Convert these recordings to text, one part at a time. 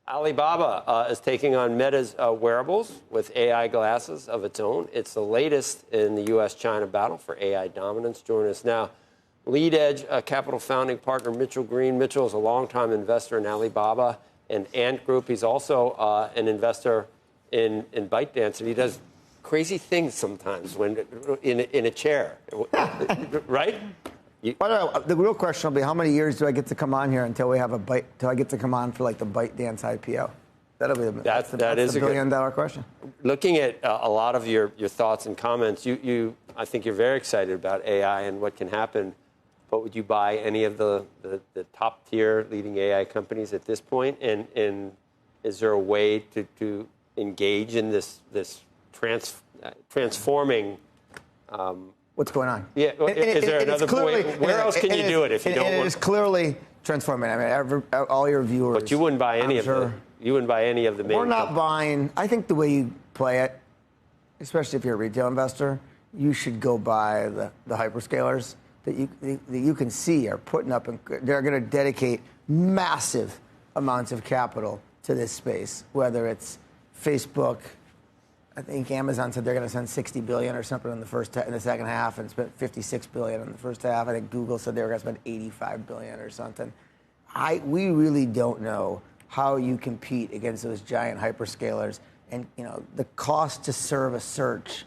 Alibaba is taking on Meta's wearables with AI glasses of its own. It's the latest in the U.S.-China battle for AI dominance. Joining us now, Lead Edge Capital founding partner Mitchell Green. Mitchell is a longtime investor in Alibaba and Ant Group. He's also an investor in ByteDance, and he does crazy things sometimes when in a chair, right? The real question will be, how many years do I get to come on here until we have till I get to come on for like the ByteDance IPO? That'll be that's the $1 billion question. Looking at a lot of your thoughts and comments, I think you're very excited about AI and what can happen. But would you buy any of the top tier leading AI companies at this point? And is there a way to engage in this transforming? What's going on? Yeah, is there another way? Where else can you do it if you don't want? It is clearly transforming. I mean, all your viewers. But you wouldn't buy any of them. You wouldn't buy any of the main. We're not buying. I think the way you play it, especially if you're a retail investor, you should go buy the hyperscalers that you can see are putting up, and they're going to dedicate massive amounts of capital to this space. Whether it's Facebook. I think Amazon said they're going to spend $60 billion or something in the second half, and spent $56 billion in the first half. I think Google said they were going to spend $85 billion or something. We really don't know how you compete against those giant hyperscalers, and the cost to serve a search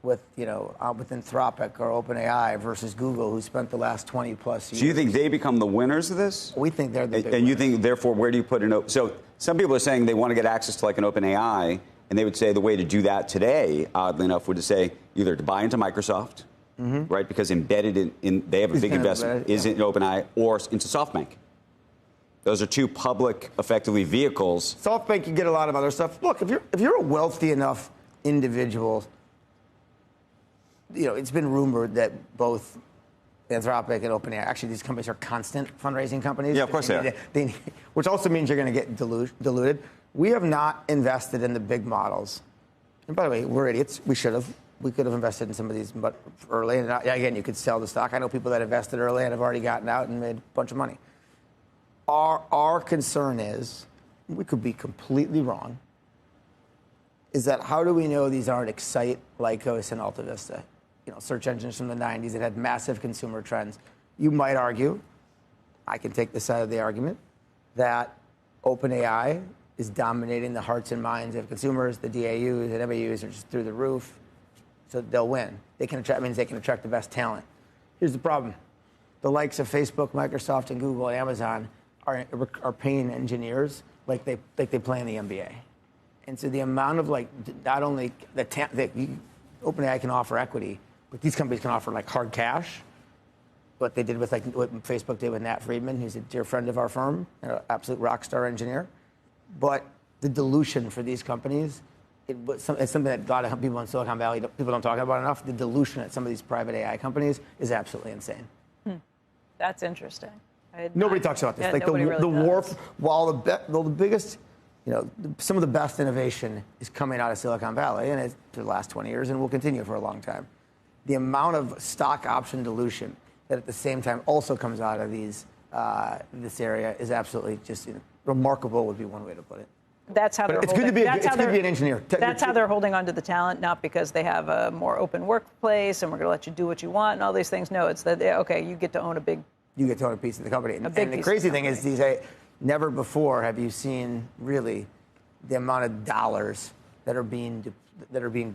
with with Anthropic or OpenAI versus Google, who spent the last 20 plus years. Do you think they become the winners of this? We think they're the big and you winners. think, therefore, where do you put an? So some people are saying they want to get access to like an OpenAI. And they would say the way to do that today, oddly enough, would to say either to buy into Microsoft, right? Because embedded in they have a big investment, is in OpenAI, or into SoftBank. Those are two public, effectively, vehicles. SoftBank can get a lot of other stuff. Look, if you're a wealthy enough individual, it's been rumored that both Anthropic and OpenAI, actually these companies are constant fundraising companies. Yeah, of course they are. Which also means you're going to get diluted. We have not invested in the big models. And by the way, we're idiots. We should have. We could have invested in some of these but early. And again, you could sell the stock. I know people that invested early and have already gotten out and made a bunch of money. Our concern is, we could be completely wrong, is that how do we know these aren't Excite, Lycos, and AltaVista? Search engines from the 90s that had massive consumer trends. You might argue, I can take this side of the argument, that OpenAI is dominating the hearts and minds of consumers. The DAUs and MAUs are just through the roof, so they'll win. They can attract the best talent. Here's the problem: the likes of Facebook, Microsoft, and Google and Amazon are paying engineers like they play in the NBA, and so the amount of not only OpenAI can offer equity, but these companies can offer hard cash. What they did with what Facebook did with Nat Friedman, who's a dear friend of our firm, an absolute rock star engineer. But the dilution for these companies, it's something that a lot of people in Silicon Valley, people don't talk about enough. The dilution at some of these private AI companies is absolutely insane. That's interesting. Nobody talks about this. Yeah, the war, while the biggest, some of the best innovation is coming out of Silicon Valley, and it's for the last 20 years, and will continue for a long time. The amount of stock option dilution that at the same time also comes out of this area is absolutely just remarkable, would be one way to put it. That's how they're it's holding. Good to be an engineer. That's how they're holding on to the talent, not because they have a more open workplace and we're going to let you do what you want and all these things. No, it's that you get to own a piece of the company. And the crazy thing is, never before have you seen really the amount of dollars that are being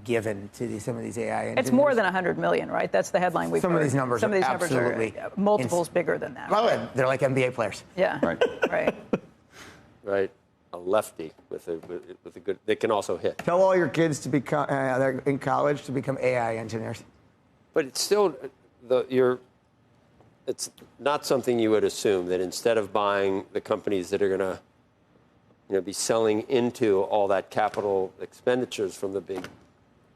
given to some of these AI engineers. It's more than 100 million, right? That's the headline we've heard. Some of these numbers are multiples bigger than that. Well, they're like NBA players. Yeah. Right. Right. A lefty with a good. They can also hit. Tell all your kids to become they're in college to become AI engineers. But it's still it's not something you would assume that instead of buying the companies that are going to be selling into all that capital expenditures from the big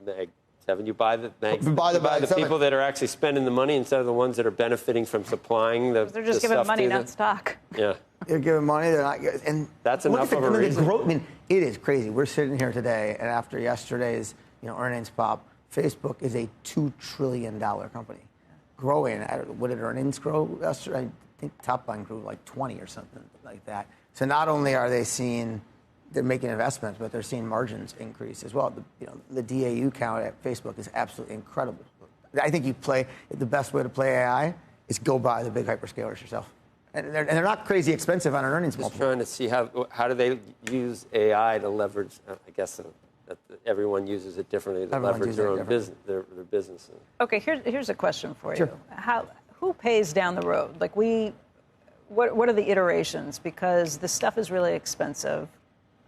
Mag 7, you buy the people that are actually spending the money instead of the ones that are benefiting from supplying the. They're just giving money, not stock. Yeah. They're giving money. They're not. And that's enough of a reason. It is crazy. We're sitting here today, and after yesterday's earnings pop, Facebook is a $2 trillion company, growing. What did earnings grow yesterday? I think top line grew like 20 or something like that. So not only are they seeing they're making investments, but they're seeing margins increase as well. The DAU count at Facebook is absolutely incredible. I think the best way to play AI is go buy the big hyperscalers yourself. And they're not crazy expensive on an earnings multiple. Just trying to see how do they use AI to leverage, I guess that everyone uses it differently, to leverage their own business, their business. Okay, here's a question for Sure. you. Who pays down the road? Like what are the iterations? Because this stuff is really expensive.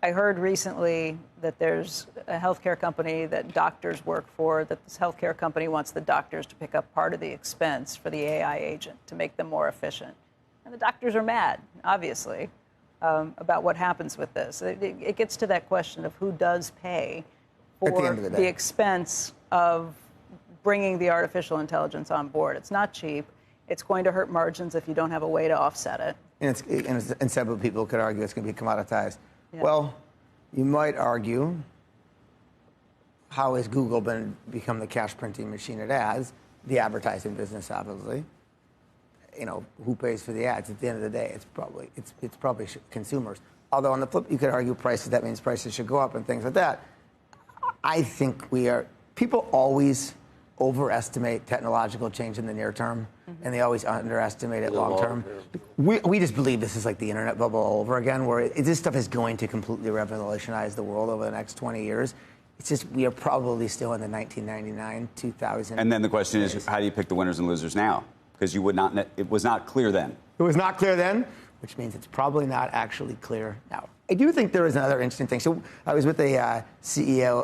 I heard recently that there's a healthcare company that doctors work for, that this healthcare company wants the doctors to pick up part of the expense for the AI agent to make them more efficient. And the doctors are mad, obviously, about what happens with this. It gets to that question of who does pay for the expense of bringing the artificial intelligence on board. It's not cheap. It's going to hurt margins if you don't have a way to offset it. And several people could argue it's going to be commoditized. Yeah. Well, you might argue, how has Google become the cash printing machine it has? The advertising business, obviously. Who pays for the ads? At the end of the day, it's probably consumers. Although on the flip, you could argue prices. That means prices should go up and things like that. I think people always overestimate technological change in the near term, and they always underestimate it long term. We just believe this is like the internet bubble all over again, where this stuff is going to completely revolutionize the world over the next 20 years. It's just we are probably still in the 1999, 2000. And then the question is, how do you pick the winners and losers now? Because it was not clear then. It was not clear then, which means it's probably not actually clear now. I do think there is another interesting thing. So I was with a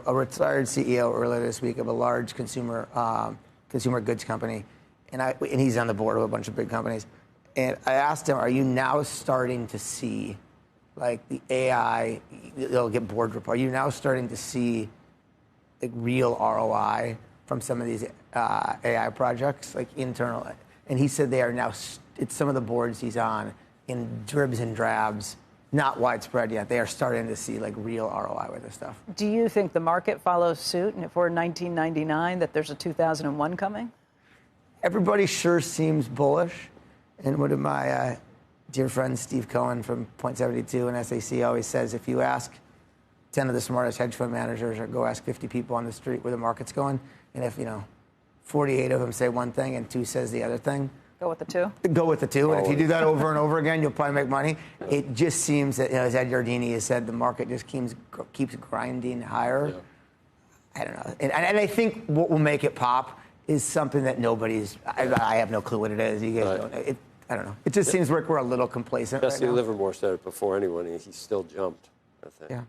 retired CEO earlier this week of a large consumer goods company, and he's on the board of a bunch of big companies. And I asked him, are you now starting to see, like the AI, they'll get board report, are you now starting to see like real ROI from some of these AI projects, like internal? And he said they are now, it's some of the boards he's on, in dribs and drabs, not widespread yet. They are starting to see like real ROI with this stuff. Do you think the market follows suit, and if we're in 1999, that there's a 2001 coming? Everybody sure seems bullish. And one of my dear friends, Steve Cohen from Point72 and SAC, always says, if you ask 10 of the smartest hedge fund managers or go ask 50 people on the street where the market's going, and if 48 of them say one thing and 2 says the other thing, go with the 2. Go with the 2, and if you do that over and over again, you'll probably make money. It just seems that, as Ed Yardeni has said, the market just keeps grinding higher. Yeah. I don't know, and I think what will make it pop is something that I have no clue what it is. You guys don't. I don't know. It just seems like we're a little complacent. Jesse right now. Livermore said it before anyone. He still jumped, I think. Yeah.